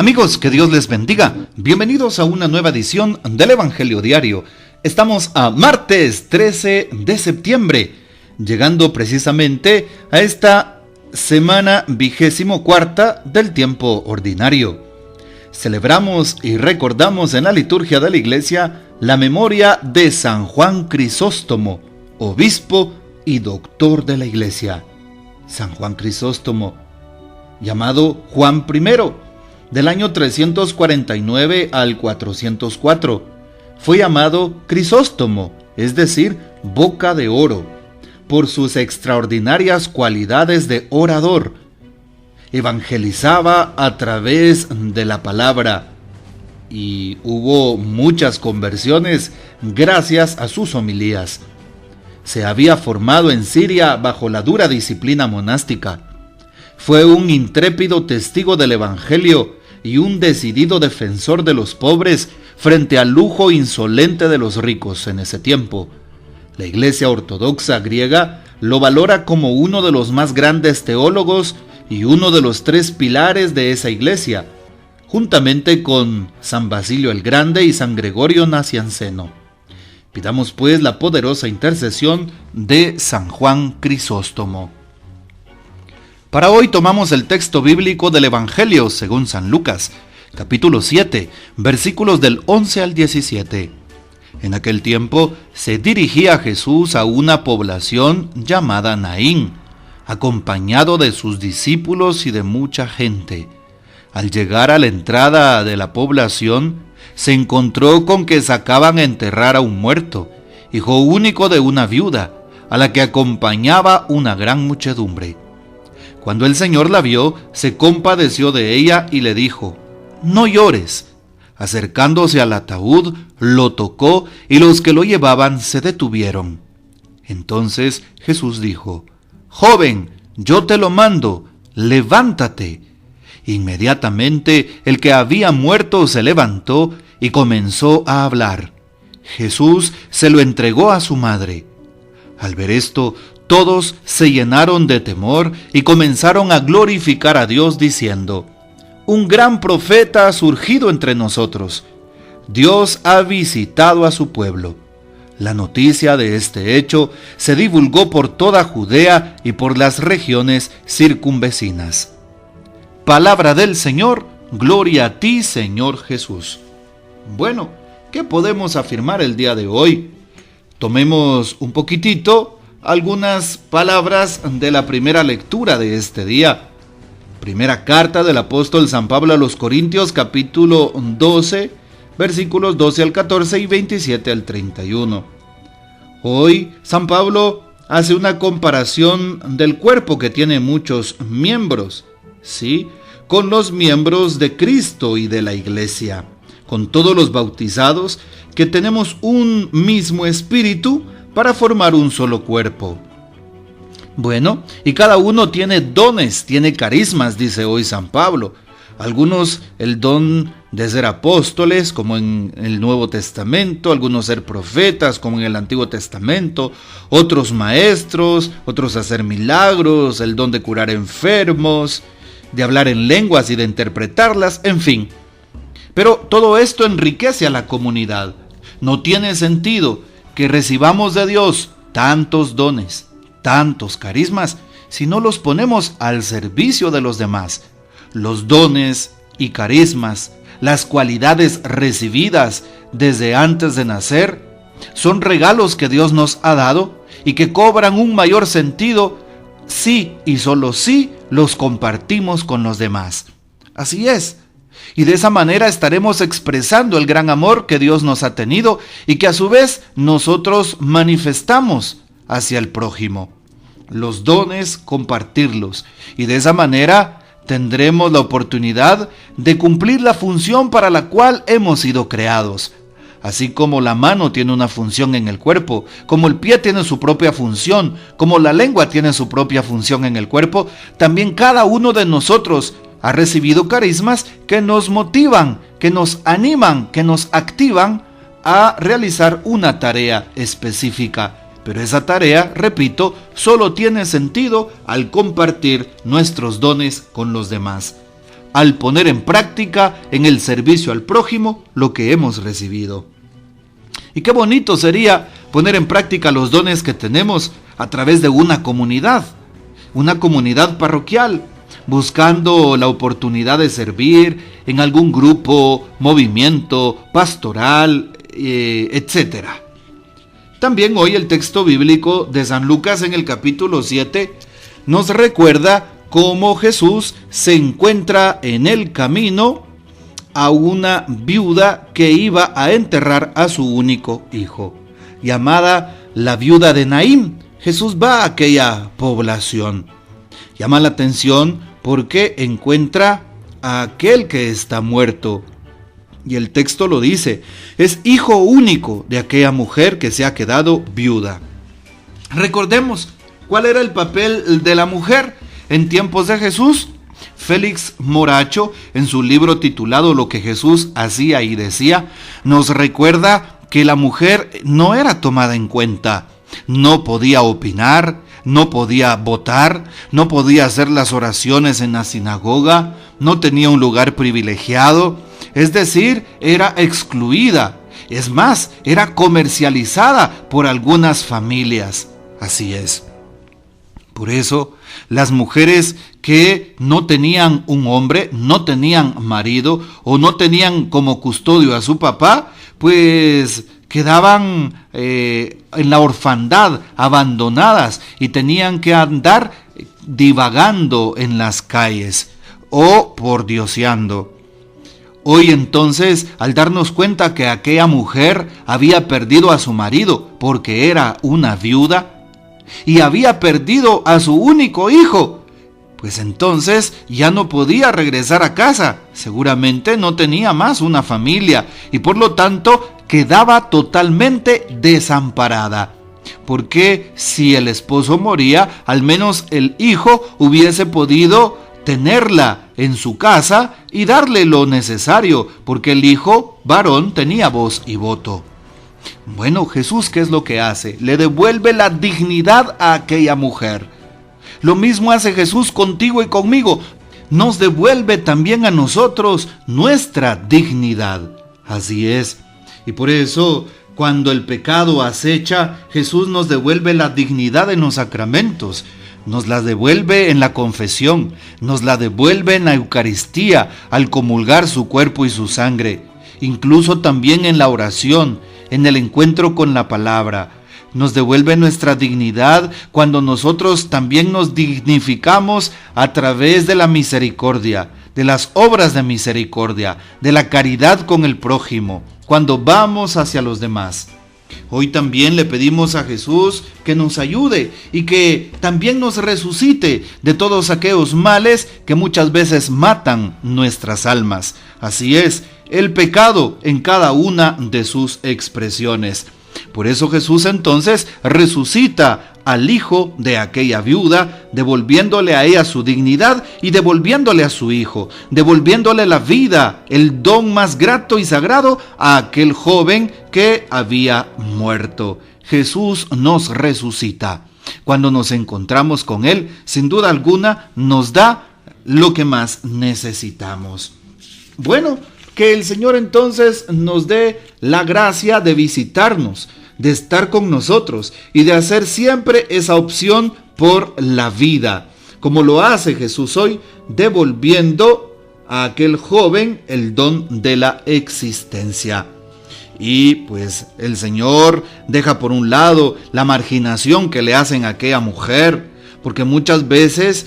Amigos, que Dios les bendiga. Bienvenidos a una nueva edición del Evangelio Diario. Estamos a martes 13 de septiembre, llegando precisamente a esta semana 24ª del tiempo ordinario. Celebramos y recordamos en la liturgia de la Iglesia la memoria de San Juan Crisóstomo, obispo y doctor de la Iglesia. San Juan Crisóstomo, llamado Juan I, del año 349 al 404. Fue llamado Crisóstomo, es decir, boca de oro, por sus extraordinarias cualidades de orador. Evangelizaba a través de la palabra y hubo muchas conversiones gracias a sus homilías. Se había formado en Siria bajo la dura disciplina monástica. Fue un intrépido testigo del Evangelio y un decidido defensor de los pobres frente al lujo insolente de los ricos en ese tiempo. La Iglesia Ortodoxa griega lo valora como uno de los más grandes teólogos y uno de los 3 pilares de esa iglesia, juntamente con San Basilio el Grande y San Gregorio Nacianceno. Pidamos pues la poderosa intercesión de San Juan Crisóstomo. Para hoy tomamos el texto bíblico del Evangelio según San Lucas, capítulo 7, versículos del 11 al 17. En aquel tiempo se dirigía Jesús a una población llamada Naín, acompañado de sus discípulos y de mucha gente. Al llegar a la entrada de la población, se encontró con que sacaban a enterrar a un muerto, hijo único de una viuda, a la que acompañaba una gran muchedumbre. Cuando el Señor la vio, se compadeció de ella y le dijo: «No llores». Acercándose al ataúd, lo tocó y los que lo llevaban se detuvieron. Entonces Jesús dijo: «Joven, yo te lo mando, levántate». Inmediatamente el que había muerto se levantó y comenzó a hablar. Jesús se lo entregó a su madre. Al ver esto, todos se llenaron de temor y comenzaron a glorificar a Dios diciendo: «Un gran profeta ha surgido entre nosotros. Dios ha visitado a su pueblo». La noticia de este hecho se divulgó por toda Judea y por las regiones circunvecinas. Palabra del Señor, gloria a ti, Señor Jesús. Bueno, ¿qué podemos afirmar el día de hoy? Tomemos un poquitito algunas palabras de la primera lectura de este día. Primera carta del apóstol San Pablo a los Corintios, capítulo 12, versículos 12 al 14 y 27 al 31. Hoy San Pablo hace una comparación del cuerpo que tiene muchos miembros, ¿sí?, con los miembros de Cristo y de la Iglesia, con todos los bautizados que tenemos un mismo espíritu para formar un solo cuerpo. Bueno, y cada uno tiene dones, tiene carismas, dice hoy San Pablo. Algunos el don de ser apóstoles, como en el Nuevo Testamento, algunos ser profetas, como en el Antiguo Testamento, otros maestros, otros hacer milagros, el don de curar enfermos, de hablar en lenguas y de interpretarlas, en fin. Pero todo esto enriquece a la comunidad. No tiene sentido que recibamos de Dios tantos dones, tantos carismas, si no los ponemos al servicio de los demás. Los dones y carismas, las cualidades recibidas desde antes de nacer, son regalos que Dios nos ha dado y que cobran un mayor sentido si y solo si los compartimos con los demás. Así es. Y de esa manera estaremos expresando el gran amor que Dios nos ha tenido y que a su vez nosotros manifestamos hacia el prójimo. Los dones, compartirlos. Y de esa manera tendremos la oportunidad de cumplir la función para la cual hemos sido creados. Así como la mano tiene una función en el cuerpo, como el pie tiene su propia función, como la lengua tiene su propia función en el cuerpo, también cada uno de nosotros ha recibido carismas que nos motivan, que nos animan, que nos activan a realizar una tarea específica. Pero esa tarea, repito, solo tiene sentido al compartir nuestros dones con los demás. al poner en práctica en el servicio al prójimo lo que hemos recibido. Y qué bonito sería poner en práctica los dones que tenemos a través de una comunidad parroquial, buscando la oportunidad de servir en algún grupo, movimiento, pastoral, etc. También hoy el texto bíblico de San Lucas en el capítulo 7 nos recuerda cómo Jesús se encuentra en el camino a una viuda que iba a enterrar a su único hijo, llamada la viuda de Naín. Jesús va a aquella población. Llama la atención porque encuentra a aquel que está muerto. Y el texto lo dice, es hijo único de aquella mujer que se ha quedado viuda. Recordemos cuál era el papel de la mujer en tiempos de Jesús. Félix Moracho, en su libro titulado Lo que Jesús hacía y decía, nos recuerda que la mujer no era tomada en cuenta. No podía opinar, no podía votar, no podía hacer las oraciones en la sinagoga, no tenía un lugar privilegiado, es decir, era excluida. Es más, era comercializada por algunas familias. Así es. Por eso, las mujeres que no tenían un hombre, no tenían marido o no tenían como custodio a su papá, pues quedaban en la orfandad, abandonadas, y tenían que andar divagando en las calles o pordioseando. Hoy entonces, al darnos cuenta que aquella mujer había perdido a su marido porque era una viuda y había perdido a su único hijo, pues entonces ya no podía regresar a casa, seguramente no tenía más una familia y por lo tanto quedaba totalmente desamparada. Porque si el esposo moría, al menos el hijo hubiese podido tenerla en su casa y darle lo necesario, porque el hijo varón tenía voz y voto. Bueno, Jesús, ¿qué es lo que hace? Le devuelve la dignidad a aquella mujer. Lo mismo hace Jesús contigo y conmigo. Nos devuelve también a nosotros nuestra dignidad. Así es. Y por eso, cuando el pecado acecha, Jesús nos devuelve la dignidad en los sacramentos. Nos la devuelve en la confesión, nos la devuelve en la Eucaristía, al comulgar su cuerpo y su sangre, incluso también en la oración, en el encuentro con la palabra. Nos devuelve nuestra dignidad cuando nosotros también nos dignificamos a través de la misericordia, de las obras de misericordia, de la caridad con el prójimo, cuando vamos hacia los demás. Hoy también le pedimos a Jesús que nos ayude y que también nos resucite de todos aquellos males que muchas veces matan nuestras almas. Así es, el pecado en cada una de sus expresiones. Por eso Jesús entonces resucita al hijo de aquella viuda, devolviéndole a ella su dignidad y devolviéndole a su hijo, devolviéndole la vida, el don más grato y sagrado a aquel joven que había muerto. Jesús nos resucita. Cuando nos encontramos con Él, sin duda alguna, nos da lo que más necesitamos. Bueno, que el Señor entonces nos dé la gracia de visitarnos, de estar con nosotros y de hacer siempre esa opción por la vida, como lo hace Jesús hoy, devolviendo a aquel joven el don de la existencia. Y pues el Señor deja por un lado la marginación que le hacen a aquella mujer, porque muchas veces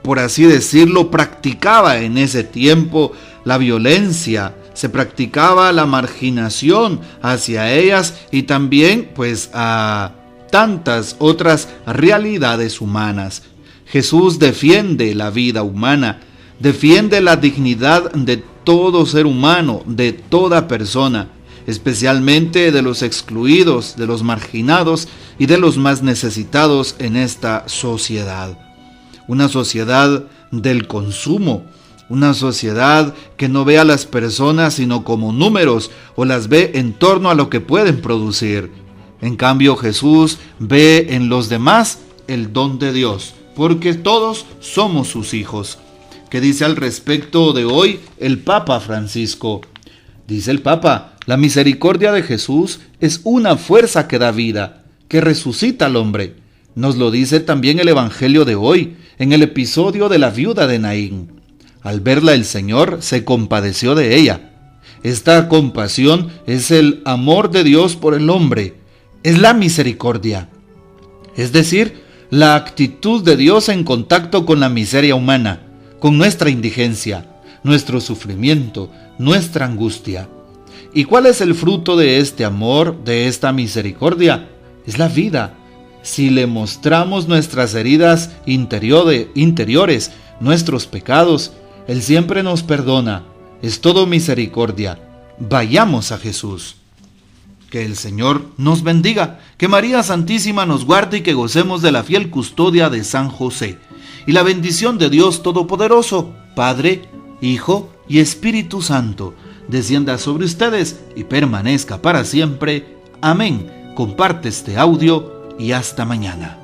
por así decirlo, practicaba en ese tiempo la violencia, se practicaba la marginación hacia ellas y también pues a tantas otras realidades humanas. Jesús defiende la vida humana, defiende la dignidad de todo ser humano, de toda persona, especialmente de los excluidos, de los marginados y de los más necesitados en esta sociedad. Una sociedad del consumo, una sociedad que no ve a las personas sino como números o las ve en torno a lo que pueden producir. En cambio, Jesús ve en los demás el don de Dios, porque todos somos sus hijos. ¿Qué dice al respecto de hoy el Papa Francisco? Dice el Papa: la misericordia de Jesús es una fuerza que da vida, que resucita al hombre. Nos lo dice también el Evangelio de hoy, en el episodio de la viuda de Naín. Al verla el Señor se compadeció de ella. Esta compasión es el amor de Dios por el hombre, es la misericordia. Es decir, la actitud de Dios en contacto con la miseria humana, con nuestra indigencia, nuestro sufrimiento, nuestra angustia. ¿Y cuál es el fruto de este amor, de esta misericordia? Es la vida. Si le mostramos nuestras heridas interiores, nuestros pecados, Él siempre nos perdona. Es todo misericordia. Vayamos a Jesús. Que el Señor nos bendiga, que María Santísima nos guarde y que gocemos de la fiel custodia de San José. Y la bendición de Dios Todopoderoso, Padre, Hijo y Espíritu Santo, descienda sobre ustedes y permanezca para siempre. Amén. Comparte este audio y hasta mañana.